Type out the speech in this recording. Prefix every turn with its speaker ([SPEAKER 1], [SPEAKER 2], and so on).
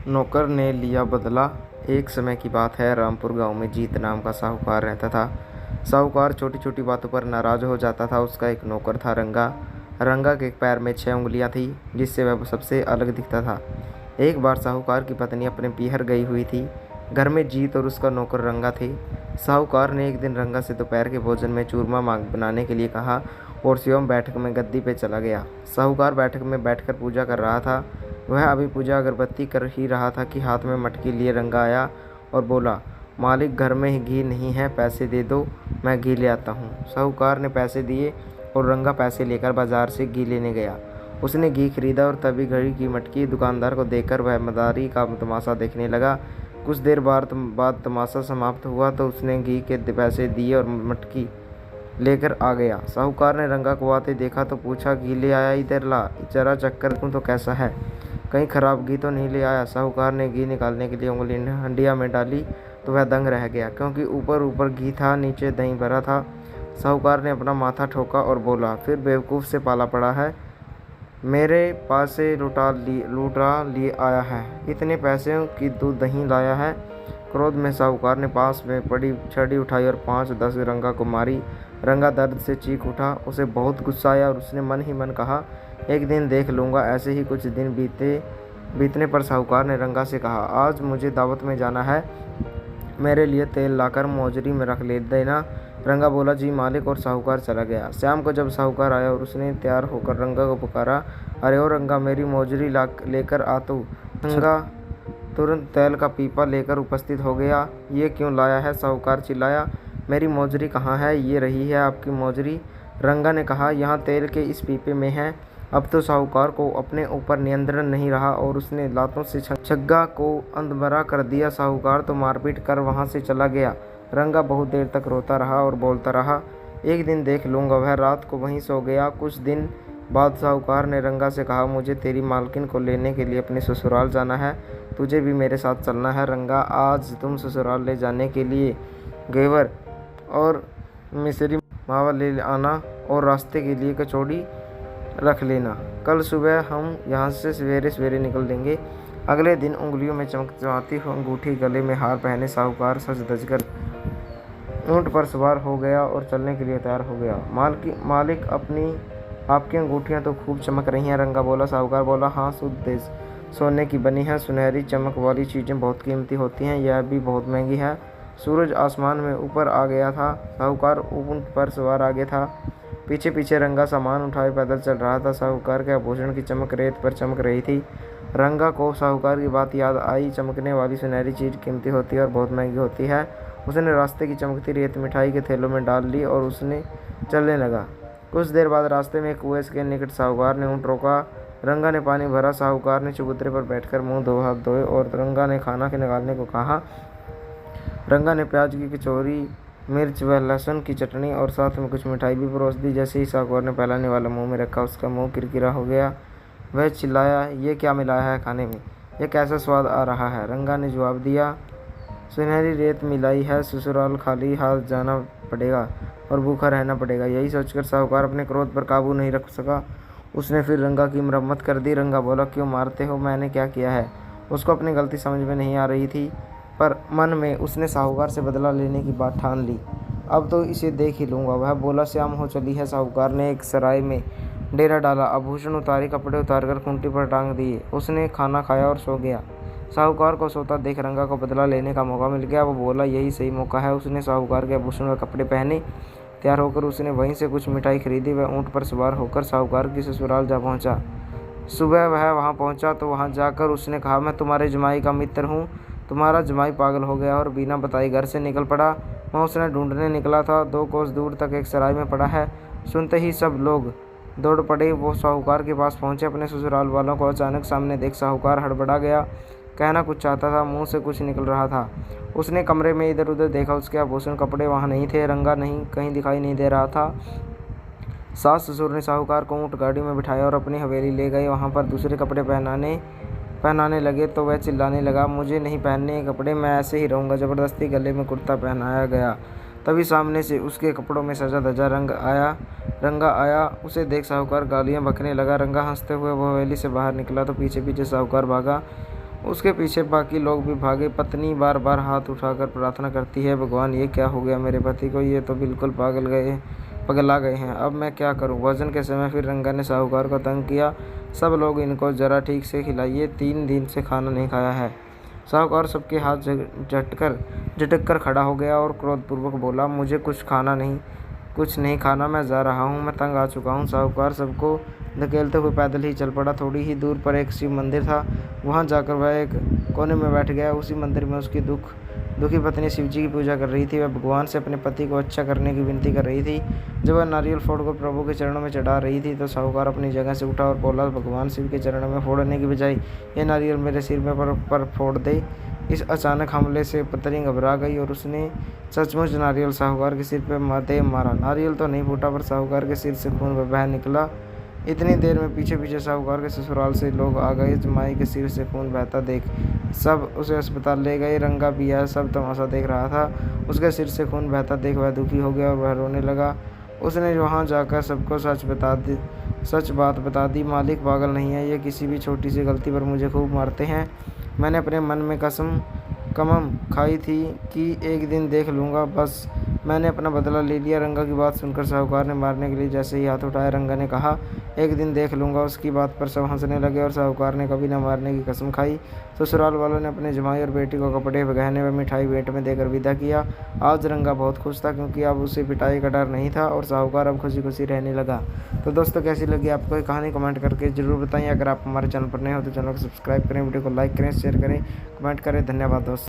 [SPEAKER 1] नौकर ने लिया बदला। एक समय की बात है, रामपुर गांव में जीत नाम का साहूकार रहता था। साहूकार छोटी छोटी बातों पर नाराज हो जाता था। उसका एक नौकर था, रंगा। रंगा के पैर में 6 उंगलियां थी, जिससे वह सबसे अलग दिखता था। एक बार साहूकार की पत्नी अपने पीहर गई हुई थी। घर में जीत और उसका नौकर रंगा थे। साहूकार ने एक दिन रंगा से दोपहर के भोजन में चूरमा बनाने के लिए कहा और स्वयं बैठक में गद्दी पे चला गया। साहूकार बैठक में बैठकर पूजा कर रहा था। वह अभी पूजा अगरबत्ती कर ही रहा था कि हाथ में मटकी लिए रंगा आया और बोला, मालिक घर में घी नहीं है, पैसे दे दो, मैं घी ले आता हूँ। साहूकार ने पैसे दिए और रंगा पैसे लेकर बाजार से घी लेने गया। उसने घी खरीदा और तभी घड़ी की मटकी दुकानदार को देकर वह मदारी का तमाशा देखने लगा। कुछ देर बाद तमाशा समाप्त हुआ तो उसने घी के पैसे दिए और मटकी लेकर आ गया। साहूकार ने रंगा को आते देखा तो पूछा, घी ले आया, इधर ला, जरा चक्कर देखूं तो कैसा है, कहीं खराब घी तो नहीं ले आया। साहूकार ने घी निकालने के लिए उंगली हंडिया में डाली तो वह दंग रह गया, क्योंकि ऊपर ऊपर घी था, नीचे दही भरा था। साहूकार ने अपना माथा ठोका और बोला, फिर बेवकूफ़ से पाला पड़ा है, मेरे पास से लुटा लिए आया है, इतने पैसे की तू दही लाया है। क्रोध में साहूकार ने पास में पड़ी छड़ी उठाई और 5-10 रंगा को मारी। रंगा दर्द से चीख उठा। उसे बहुत गुस्सा आया और उसने मन ही मन कहा, एक दिन देख लूँगा। ऐसे ही कुछ दिन बीतने पर साहूकार ने रंगा से कहा, आज मुझे दावत में जाना है, मेरे लिए तेल लाकर मोजरी में रख ले देना। रंगा बोला, जी मालिक, और साहूकार चला गया। शाम को जब साहूकार आया और उसने तैयार होकर रंगा को पुकारा, अरे ओ रंगा, मेरी मोजरी लेकर आ तू। रंगा तुरंत तेल का पीपा लेकर उपस्थित हो गया। ये क्यों लाया है? साहूकार चिल्लाया, मेरी मोजरी कहाँ है? ये रही है आपकी मोजरी। रंगा ने कहा, यहाँ तेल के इस पीपे में है। अब तो साहूकार को अपने ऊपर नियंत्रण नहीं रहा और उसने लातों से छग्गा को अंधभरा कर दिया। साहूकार तो मारपीट कर वहाँ से चला गया। रंगा बहुत देर तक रोता रहा और बोलता रहा, एक दिन देख लूँगा। वह रात को वहीं सो गया। कुछ दिन बाद साहूकार ने रंगा से कहा, मुझे तेरी मालकिन को लेने के लिए अपने ससुराल जाना है, तुझे भी मेरे साथ चलना है। रंगा, आज तुम ससुराल ले जाने के लिए घेवर और मिसरी मावा ले आना और रास्ते के लिए कचौड़ी रख लेना। कल सुबह हम यहाँ से सवेरे सवेरे निकल देंगे। अगले दिन उंगलियों में चमचमाती हुई अंगूठी, गले में हार पहने साहूकार सज धज कर ऊंट पर सवार हो गया और चलने के लिए तैयार हो गया। मालिक, आपकी अंगूठियाँ तो खूब चमक रही हैं। रंगा बोला। साहूकार बोला, हाँ, शुद्ध सोने की बनी है। सुनहरी चमक वाली चीज़ें बहुत कीमती होती हैं, यह भी बहुत महंगी है। सूरज आसमान में ऊपर आ गया था। साहूकार ऊंट पर सवार आगे था। पीछे पीछे रंगा सामान उठाए पैदल चल रहा था। साहूकार के आभूषण की चमक रेत पर चमक रही थी। रंगा को साहूकार की बात याद आई, चमकने वाली सुनहरी चीज़ कीमती होती है और बहुत महंगी होती है। उसने रास्ते की चमकती रेत मिठाई के थैलों में डाल ली और उसने चलने लगा। कुछ देर बाद रास्ते में एक कुएं के निकट साहूकार ने ऊँट रोका। रंगा ने पानी भरा। साहूकार ने चबूतरे पर बैठकर मुंह धो हाथ धोए और रंगा ने खाना के निकालने को कहा। रंगा ने प्याज की कचौरी, मिर्च व लहसुन की चटनी और साथ में कुछ मिठाई भी परोस दी। जैसे ही साहूकार ने पहलाने वाला मुंह में रखा, उसका मुंह किरकिरा हो गया। वह चिल्लाया, ये क्या मिलाया है खाने में? यह कैसा स्वाद आ रहा है? रंगा ने जवाब दिया, सुनहरी रेत मिलाई है, ससुराल खाली हाथ जाना पड़ेगा और भूखा रहना पड़ेगा। यही सोचकर साहूकार अपने क्रोध पर काबू नहीं रख सका। उसने फिर रंगा की मरम्मत कर दी। रंगा बोला, क्यों मारते हो? मैंने क्या किया है? उसको अपनी गलती समझ में नहीं आ रही थी, पर मन में उसने साहूकार से बदला लेने की बात ठान ली। अब तो इसे देख ही लूँगा। वह बोला। शाम हो चली है। साहूकार ने एक सराय में डेरा डाला, आभूषण उतारे, कपड़े उतारकर खूंटी पर टांग दिए। उसने खाना खाया और सो गया। साहूकार को सोता देख रंगा को बदला लेने का मौका मिल गया। वो बोला, यही सही मौका है। उसने साहूकार के आभूषण व कपड़े पहने। तैयार होकर उसने वहीं से कुछ मिठाई खरीदी। वह ऊँट पर सवार होकर साहूकार की ससुराल जा पहुँचा। सुबह वह वहाँ पहुँचा तो वहाँ जाकर उसने कहा, मैं तुम्हारे जमाई का मित्र हूँ। तुम्हारा जमाई पागल हो गया और बिना बताए घर से निकल पड़ा। वहाँ उसने ढूंढने निकला था, 2 कोस दूर तक एक सराय में पड़ा है। सुनते ही सब लोग दौड़ पड़े। वो साहूकार के पास पहुँचे। अपने ससुराल वालों को अचानक सामने देख साहूकार हड़बड़ा गया। कहना कुछ चाहता था, मुंह से कुछ निकल रहा था। उसने कमरे में इधर उधर देखा। उसके आभूषण कपड़े वहाँ नहीं थे। रंगा नहीं कहीं दिखाई नहीं दे रहा था। सास ससुर ने साहूकार को ऊँट गाड़ी में बिठाया और अपनी हवेली ले गए। वहाँ पर दूसरे कपड़े पहनाने लगे तो वह चिल्लाने लगा, मुझे नहीं पहनने कपड़े, मैं ऐसे ही रहूँगा। ज़बरदस्ती गले में कुर्ता पहनाया गया। तभी सामने से उसके कपड़ों में सजा धजा रंगा आया। उसे देख साहूकार गालियाँ बकने लगा। रंगा हंसते हुए वो हवेली से बाहर निकला तो पीछे पीछे साहूकार भागा। उसके पीछे बाकी लोग भी भागे। पत्नी बार बार हाथ उठाकर प्रार्थना करती है, भगवान ये क्या हो गया मेरे पति को, ये तो बिल्कुल पगला गए हैं, अब मैं क्या करूं। भोजन के समय फिर रंगा ने साहूकार को तंग किया, सब लोग इनको जरा ठीक से खिलाइए, 3 दिन से खाना नहीं खाया है। साहूकार सबके हाथ झटक कर खड़ा हो गया और क्रोधपूर्वक बोला, मुझे कुछ नहीं खाना, मैं जा रहा हूँ, मैं तंग आ चुका हूँ। साहूकार सबको धकेलते हुए पैदल ही चल पड़ा। थोड़ी ही दूर पर एक शिव मंदिर था, वहाँ जाकर वह एक कोने में बैठ गया। उसी मंदिर में उसकी दुखी पत्नी शिव जी की पूजा कर रही थी। वह भगवान से अपने पति को अच्छा करने की विनती कर रही थी। जब वह नारियल फोड़कर प्रभु के चरणों में चढ़ा रही थी तो साहूकार अपनी जगह से उठा और बोला, भगवान शिव के चरणों में फोड़ने की बजाय ये नारियल मेरे सिर में पर फोड़ दे। इस अचानक हमले से पत्नी घबरा गई और उसने सचमुच नारियल साहूकार के सिर पर दे मारा। नारियल तो नहीं फूटा पर साहूकार के सिर से खून बह निकला। इतनी देर में पीछे साहूकार के ससुराल से लोग आ गए। जमाई के सिर से खून बहता देख सब उसे अस्पताल ले गए। रंगा भी यह सब तमाशा देख रहा था। उसके सिर से खून बहता देख वह दुखी हो गया और वह रोने लगा। उसने वहाँ जाकर सबको सच बात बता दी। मालिक पागल नहीं है, ये किसी भी छोटी सी गलती पर मुझे खूब मारते हैं। मैंने अपने मन में कसम खाई थी कि एक दिन देख लूँगा, बस मैंने अपना बदला ले लिया। रंगा की बात सुनकर साहूकार ने मारने के लिए जैसे ही हाथ उठाया, रंगा ने कहा, एक दिन देख लूँगा। उसकी बात पर सब हंसने लगे और साहूकार ने कभी न मारने की कसम खाई। ससुराल वालों ने अपने जमाई और बेटी को कपड़े, गहने व मिठाई भेंट में देकर विदा किया। आज रंगा बहुत खुश था क्योंकि अब उसे पिटाई का डर नहीं था और साहूकार अब खुशी खुशी रहने लगा। तो दोस्तों, कैसी लगी आपको ये कहानी, कमेंट करके जरूर बताएं। अगर आप हमारे चैनल पर नए हो तो चैनल को सब्सक्राइब करें, वीडियो को लाइक करें, शेयर करें, कमेंट करें। धन्यवाद दोस्तों।